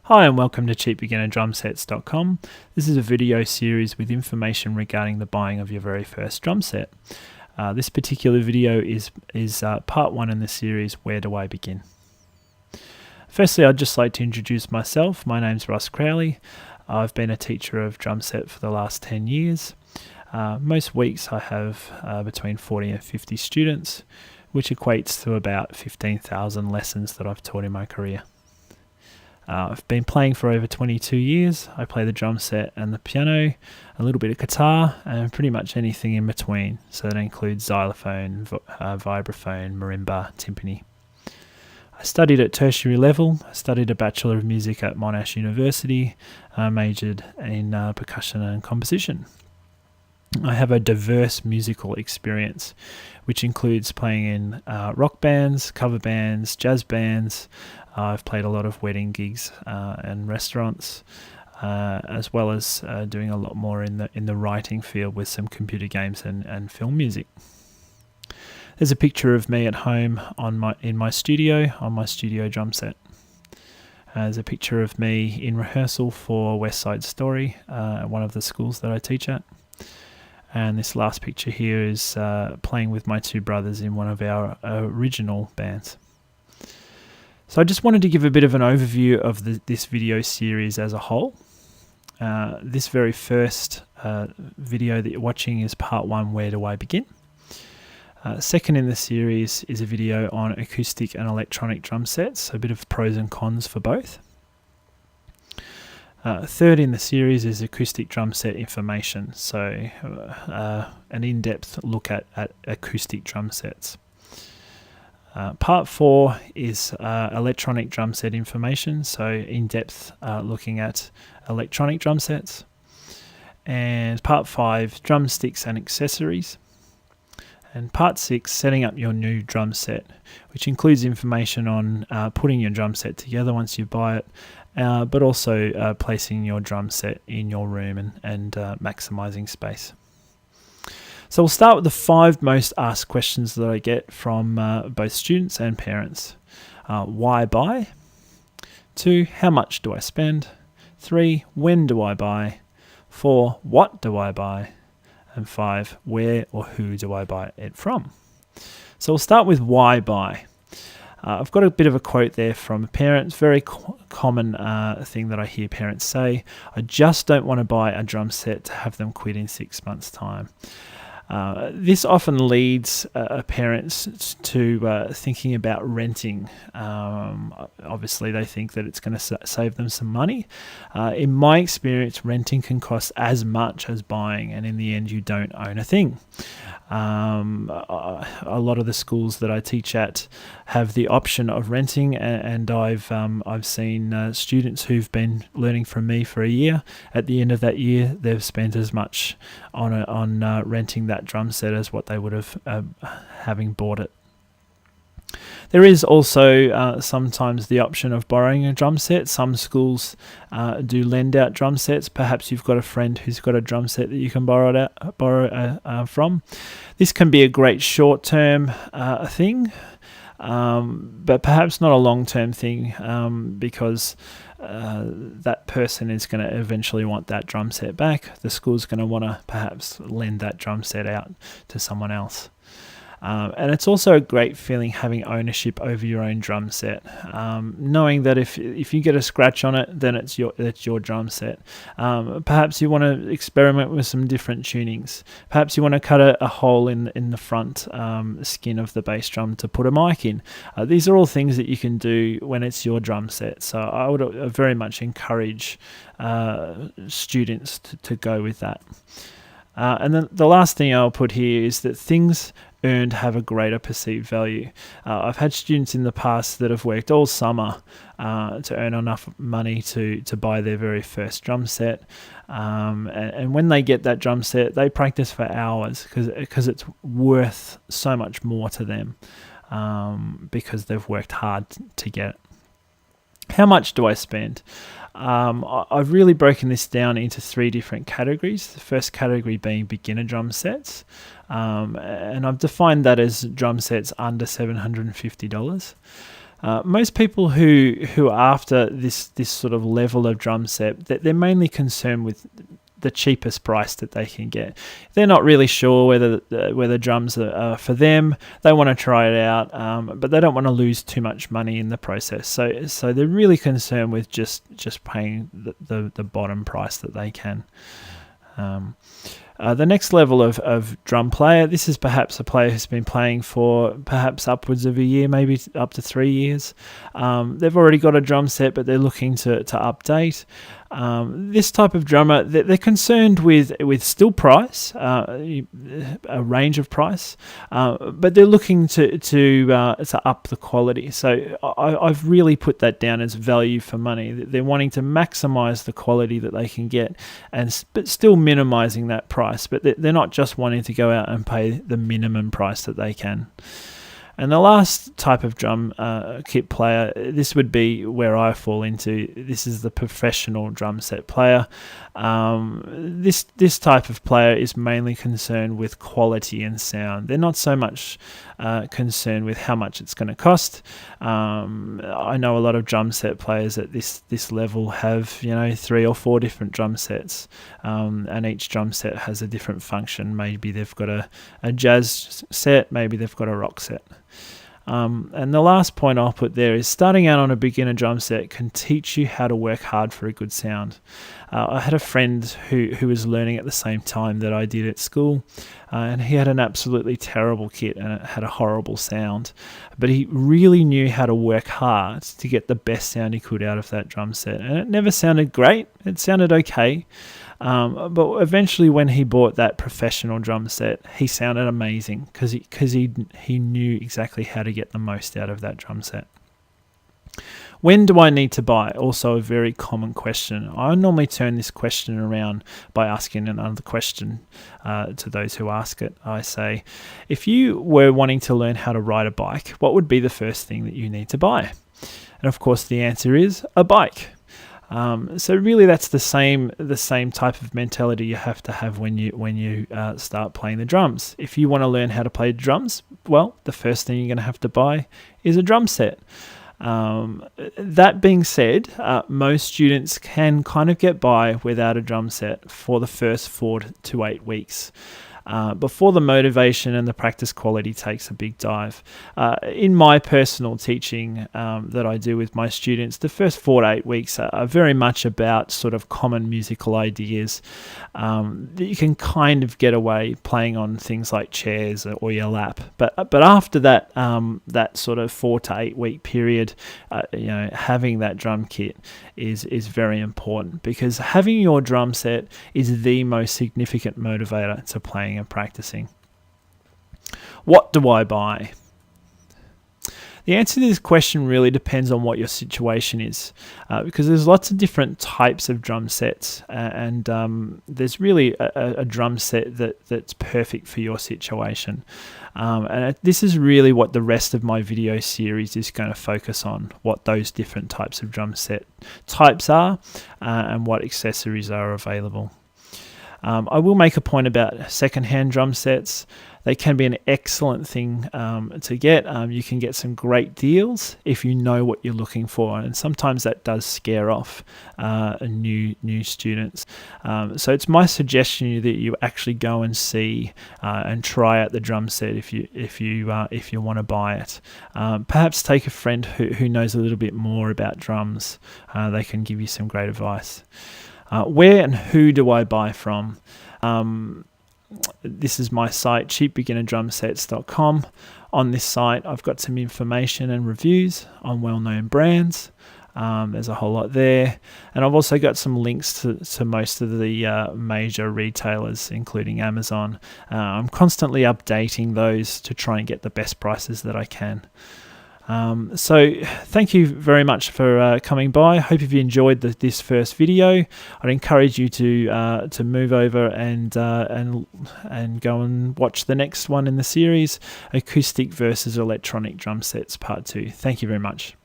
Hi and welcome to cheapbeginnerdrumsets.com. This is a video series with information regarding the buying of your very first drum set. This particular video is part one in the series, Where Do I Begin? Firstly, I'd just like to introduce myself. My name's Ross Crowley. I've been a teacher of drum set for the last 10 years. Most weeks I have between 40 and 50 students, which equates to about 15,000 lessons that I've taught in my career. I've been playing for over 22 years. I play the drum set and the piano, a little bit of guitar, and pretty much anything in between. So that includes xylophone, vibraphone, marimba, timpani. I studied at tertiary level. I studied a Bachelor of Music at Monash University, majored in percussion and composition. I have a diverse musical experience, which includes playing in rock bands, cover bands, jazz bands. I've played a lot of wedding gigs and restaurants, as well as doing a lot more in the writing field with some computer games and film music. There's a picture of me at home in my studio on my studio drum set. There's a picture of me in rehearsal for West Side Story, one of the schools that I teach at. And this last picture here is playing with my two brothers in one of our original bands. So I just wanted to give a bit of an overview of this video series as a whole. This very first video that you're watching is part one, Where Do I Begin? Second in the series is a video on acoustic and electronic drum sets, a bit of pros and cons for both. Third in the series is acoustic drum set information, so an in-depth look at acoustic drum sets. Part 4 is electronic drum set information, so in-depth looking at electronic drum sets. And part 5, drumsticks and accessories. And part 6, setting up your new drum set, which includes information on putting your drum set together once you buy it, but also placing your drum set in your room and maximizing space. So we'll start with the 5 most asked questions that I get from both students and parents. Why buy? 2, how much do I spend? 3, when do I buy? 4, what do I buy? And 5, where or who do I buy it from? So we'll start with why buy. I've got a bit of a quote there from a parent, very common thing that I hear parents say: I just don't want to buy a drum set to have them quit in 6 months' time. This often leads parents to thinking about renting. Obviously, they think that it's going to save them some money. In my experience, renting can cost as much as buying, and in the end, you don't own a thing. A lot of the schools that I teach at have the option of renting, and I've seen students who've been learning from me for a year. At the end of that year, they've spent as much on renting that drum set as what they would have having bought it. There is also sometimes the option of borrowing a drum set. Some schools do lend out drum sets. Perhaps you've got a friend who's got a drum set that you can borrow from. This can be a great short-term thing, but perhaps not a long-term thing, because that person is going to eventually want that drum set back. The school's going to want to perhaps lend that drum set out to someone else. And it's also a great feeling having ownership over your own drum set, knowing that if you get a scratch on it, then it's your drum set. Perhaps you want to experiment with some different tunings. Perhaps you want to cut a hole in the front skin of the bass drum to put a mic in. These are all things that you can do when it's your drum set. So I would very much encourage students to go with that. And then the last thing I'll put here is that things earned have a greater perceived value. I've had students in the past that have worked all summer to earn enough money to buy their very first drum set. And when they get that drum set, they practice for hours because it's worth so much more to them, because they've worked hard to get it. How much do I spend? I've really broken this down into 3 different categories. The first category being beginner drum sets, and I've defined that as drum sets under $750. Most people who are after this sort of level of drum set, they're mainly concerned with the cheapest price that they can get. They're not really sure whether drums are for them. They want to try it out, but they don't want to lose too much money in the process. So they're really concerned with just paying the bottom price that they can. The next level of drum player, this is perhaps a player who's been playing for perhaps upwards of a year, maybe up to 3 years. They've already got a drum set, but they're looking to update. This type of drummer, they're concerned with still price, a range of price, but they're looking to up the quality. So I've really put that down as value for money. They're wanting to maximize the quality that they can get, but still minimizing that price. But they're not just wanting to go out and pay the minimum price that they can. And the last type of drum kit player, this would be where I fall into. This is the professional drum set player. This type of player is mainly concerned with quality and sound. They're not so much concerned with how much it's going to cost. I know a lot of drum set players at this level have 3 or 4 different drum sets, and each drum set has a different function. Maybe they've got a jazz set, maybe they've got a rock set. And the last point I'll put there is starting out on a beginner drum set can teach you how to work hard for a good sound. I had a friend who was learning at the same time that I did at school, and he had an absolutely terrible kit and it had a horrible sound. But he really knew how to work hard to get the best sound he could out of that drum set. And it never sounded great, it sounded okay. But eventually when he bought that professional drum set, he sounded amazing because he knew exactly how to get the most out of that drum set. When do I need to buy? Also a very common question. I normally turn this question around by asking another question to those who ask it. I say, if you were wanting to learn how to ride a bike, what would be the first thing that you need to buy? And of course the answer is a bike. So really that's the same type of mentality you have to have when you start playing the drums. If you want to learn how to play drums, well, the first thing you're going to have to buy is a drum set. That being said, most students can kind of get by without a drum set for the first 4 to 8 weeks. Before the motivation and the practice quality takes a big dive. In my personal teaching that I do with my students, the first 4 to 8 weeks are very much about sort of common musical ideas that you can kind of get away playing on things like chairs or your lap. But after that that sort of 4 to 8 week period, having that drum kit is very important, because having your drum set is the most significant motivator to playing and practicing. What do I buy? The answer to this question really depends on what your situation is, because there's lots of different types of drum sets, and there's really a drum set that's perfect for your situation. And this is really what the rest of my video series is going to focus on, what those different types of drum set types are, and what accessories are available. I will make a point about second-hand drum sets. They can be an excellent thing to get. You can get some great deals if you know what you're looking for, and sometimes that does scare off new students. So it's my suggestion that you actually go and see and try out the drum set if you want to buy it. Perhaps take a friend who knows a little bit more about drums. They can give you some great advice. Where and who do I buy from? This is my site, cheapbeginnerdrumsets.com. On this site, I've got some information and reviews on well-known brands. There's a whole lot there. And I've also got some links to most of the major retailers, including Amazon. I'm constantly updating those to try and get the best prices that I can. So thank you very much for coming by. I hope you've enjoyed this first video. I'd encourage you to move over and go and watch the next one in the series, Acoustic versus Electronic Drum Sets Part 2. Thank you very much.